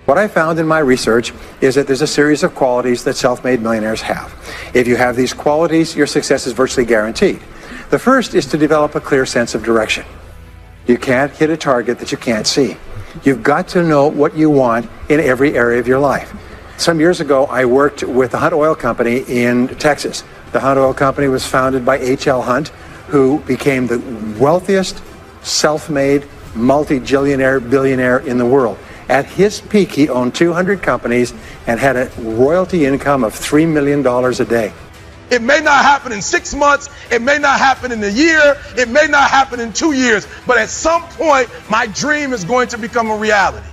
What I found in my research is that there's a series of qualities that self-made millionaires have. If you have these qualities, your success is virtually guaranteed. The first is to develop a clear sense of direction. You can't hit a target that you can't see. You've got to know what you want in every area of your life. Some years ago, I worked with the Hunt Oil Company in Texas. The Hunt Oil Company was founded by H.L. Hunt, who became the wealthiest, self-made, multi-billionaire in the world. At his peak, he owned 200 companies and had a royalty income of $3 million a day. It may not happen in 6 months, it may not happen in a year, it may not happen in 2 years, but at some point, my dream is going to become a reality.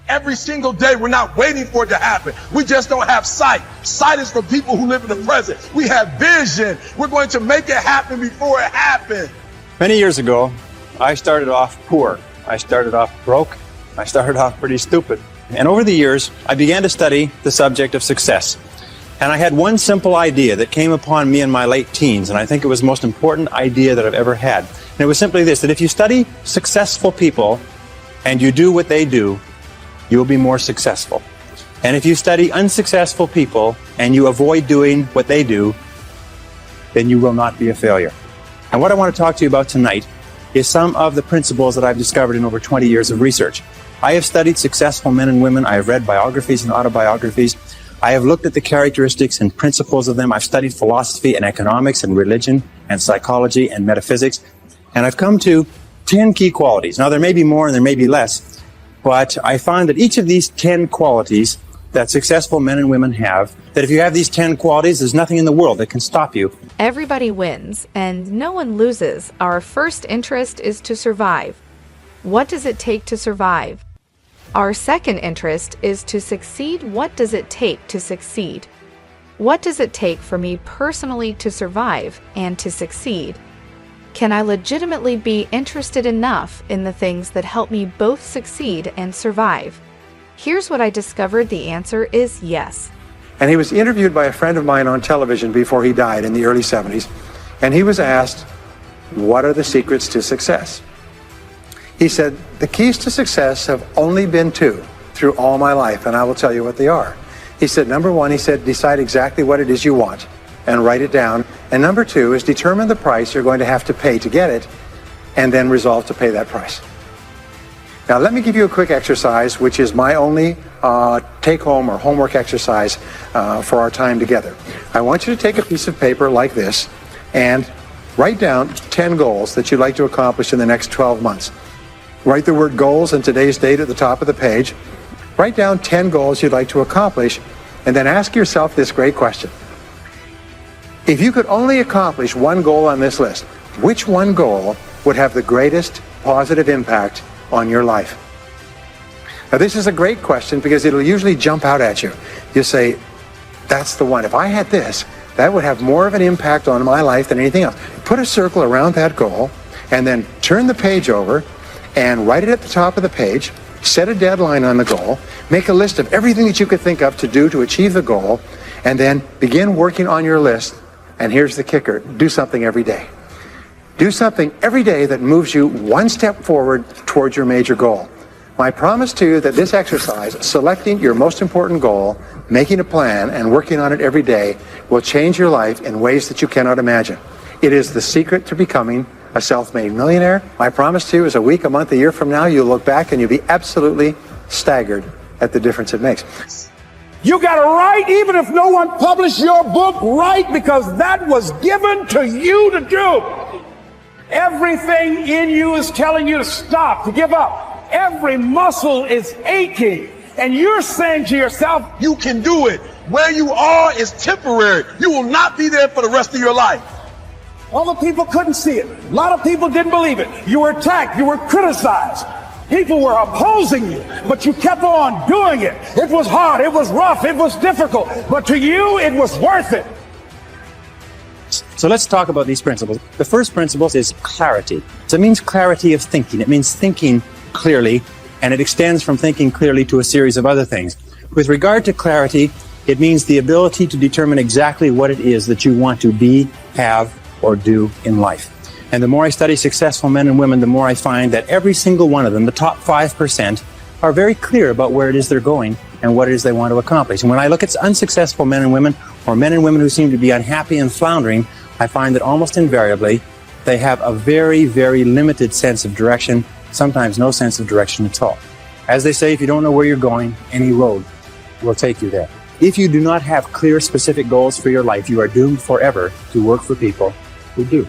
Every single day, we're not waiting for it to happen. We just don't have sight. Sight is for people who live in the present. We have vision. We're going to make it happen before it happens. Many years ago, I started off poor. I started off broke. I started off pretty stupid. And over the years, I began to study the subject of success. And I had one simple idea that came upon me in my late teens, and I think it was the most important idea that I've ever had. And it was simply this, that if you study successful people and you do what they do, you'll be more successful. And if you study unsuccessful people and you avoid doing what they do, then you will not be a failure. And what I want to talk to you about tonight is some of the principles that I've discovered in over 20 years of research. I have studied successful men and women. I have read biographies and autobiographies. I have looked at the characteristics and principles of them. I've studied philosophy and economics and religion and psychology and metaphysics. And I've come to 10 key qualities. Now, there may be more and there may be less, but I find that each of these 10 qualities that successful men and women have, that if you have these 10 qualities, there's nothing in the world that can stop you. Everybody wins and no one loses. Our first interest is to survive. What does it take to survive? Our second interest is to succeed. What does it take to succeed? What does it take for me personally to survive and to succeed? Can I legitimately be interested enough in the things that help me both succeed and survive? Here's what I discovered. The answer is yes. And he was interviewed by a friend of mine on television before he died in the early 70s. And he was asked, what are the secrets to success? He said, the keys to success have only been two through all my life, and I will tell you what they are. He said, number one, he said, decide exactly what it is you want and write it down. And number two is determine the price you're going to have to pay to get it, and then resolve to pay that price. Now, let me give you a quick exercise, which is my only take-home or homework exercise for our time together. I want you to take a piece of paper like this and write down 10 goals that you'd like to accomplish in the next 12 months. Write the word goals and today's date at the top of the page. Write down 10 goals you'd like to accomplish, and then ask yourself this great question. If you could only accomplish one goal on this list, which one goal would have the greatest positive impact on your life? Now, this is a great question because it'll usually jump out at you. You say, that's the one. If I had this, that would have more of an impact on my life than anything else. Put a circle around that goal and then turn the page over and write it at the top of the page. Set a deadline on the goal. Make a list of everything that you could think of to do to achieve the goal, and then begin working on your list. And here's the kicker. Do something every day. Do something every day that moves you one step forward towards your major goal. My promise to you that this exercise, selecting your most important goal, making a plan, and working on it every day, will change your life in ways that you cannot imagine. It is the secret to becoming a self-made millionaire. My promise to you is a week, a month, a year from now, you'll look back and you'll be absolutely staggered at the difference it makes. You got to write, even if no one published your book, write, because that was given to you to do. Everything in you is telling you to stop, to give up. Every muscle is aching. And you're saying to yourself, You can do it. Where you are is temporary. You will not be there for the rest of your life. all the people couldn't see it. A lot of people didn't believe it. You were attacked. You were criticized. People were opposing you, but you kept on doing it. It was hard. It was rough. It was difficult. But to you, it was worth it. So let's talk about these principles. The first principle is clarity. So it means clarity of thinking. It means thinking clearly, and it extends from thinking clearly to a series of other things. With regard to clarity, it means the ability to determine exactly what it is that you want to be, have, or do in life. And the more I study successful men and women, the more I find that every single one of them, the top 5%, are very clear about where it is they're going and what it is they want to accomplish. And when I look at unsuccessful men and women, or men and women who seem to be unhappy and floundering, I find that almost invariably they have a very, very limited sense of direction, sometimes no sense of direction at all. As they say, if you don't know where you're going, any road will take you there. If you do not have clear, specific goals for your life, you are doomed forever to work for people who do.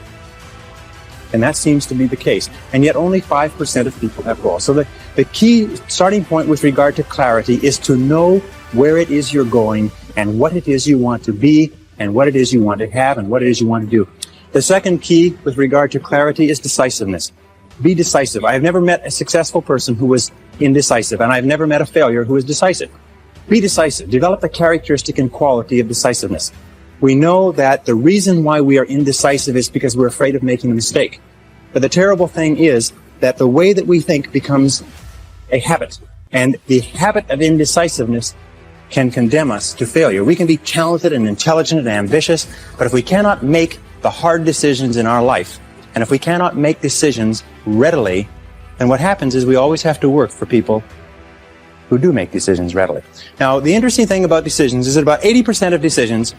And that seems to be the case. And yet only 5% of people have goals. So the key starting point with regard to clarity is to know where it is you're going and what it is you want to be and what it is you want to have and what it is you want to do. The second key with regard to clarity is decisiveness. Be decisive. I have never met a successful person who was indecisive, and I've never met a failure who is decisive. Be decisive. Develop the characteristic and quality of decisiveness. We know that the reason why we are indecisive is because we're afraid of making a mistake. But the terrible thing is that the way that we think becomes a habit, and the habit of indecisiveness can condemn us to failure. We can be talented and intelligent and ambitious, but if we cannot make the hard decisions in our life, and if we cannot make decisions readily, then what happens is we always have to work for people who do make decisions readily. Now, the interesting thing about decisions is that about 80% of decisions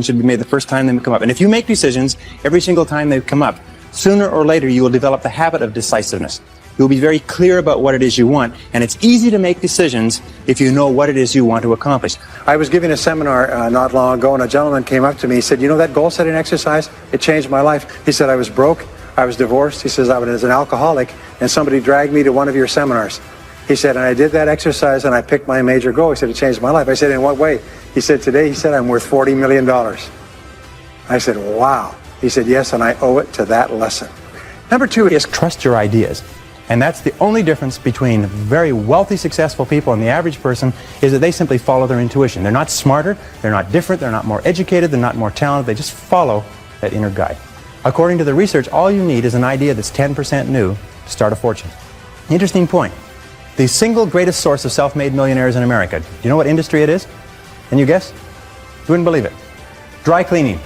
should be made the first time they come up. And if you make decisions every single time they come up, sooner or later you will develop the habit of decisiveness. You'll be very clear about what it is you want, and it's easy to make decisions if you know what it is you want to accomplish. I was giving a seminar not long ago, and a gentleman came up to me. He said, you know that goal setting exercise? It changed my life. He said, I was broke, I was divorced. He says, I was an alcoholic, and somebody dragged me to one of your seminars. He said, and I did that exercise, and I picked my major goal. He said, it changed my life. I said, in what way? He said, today, he said, I'm worth $40 million. I said, wow. He said, yes, and I owe it to that lesson. Number two is trust your ideas. And that's the only difference between very wealthy, successful people and the average person, is that they simply follow their intuition. They're not smarter, they're not different, they're not more educated, they're not more talented, they just follow that inner guide. According to the research, all you need is an idea that's 10% new to start a fortune. Interesting point. The single greatest source of self-made millionaires in America, do you know what industry it is? Can you guess? You wouldn't believe it. Dry cleaning.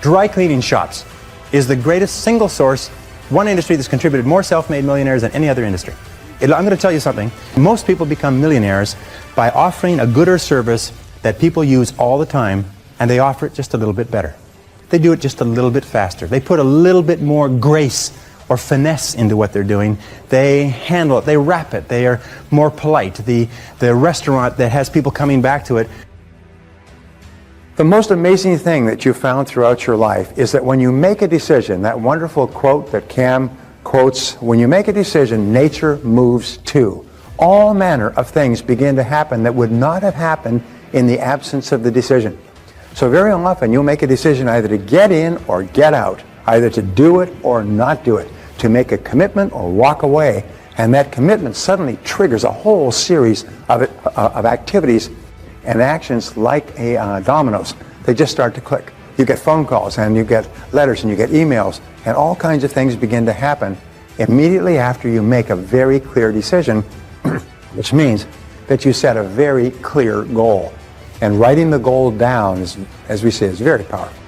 Dry cleaning shops is the greatest single source, one industry that's contributed more self-made millionaires than any other industry. I'm going to tell you something. Most people become millionaires by offering a good or service that people use all the time, and they offer it just a little bit better. They do it just a little bit faster. They put a little bit more grace or finesse into what they're doing. They handle it, they wrap it, they are more polite. The restaurant that has people coming back to it. The most amazing thing that you found throughout your life is that when you make a decision, that wonderful quote that Cam quotes, when you make a decision, nature moves too. All manner of things begin to happen that would not have happened in the absence of the decision. So very often you'll make a decision either to get in or get out, either to do it or not do it, to make a commitment or walk away, and that commitment suddenly triggers a whole series of activities and actions like dominoes. They just start to click. You get phone calls, and you get letters, and you get emails, and all kinds of things begin to happen immediately after you make a very clear decision, which means that you set a very clear goal. And writing the goal down, as we say, is very powerful.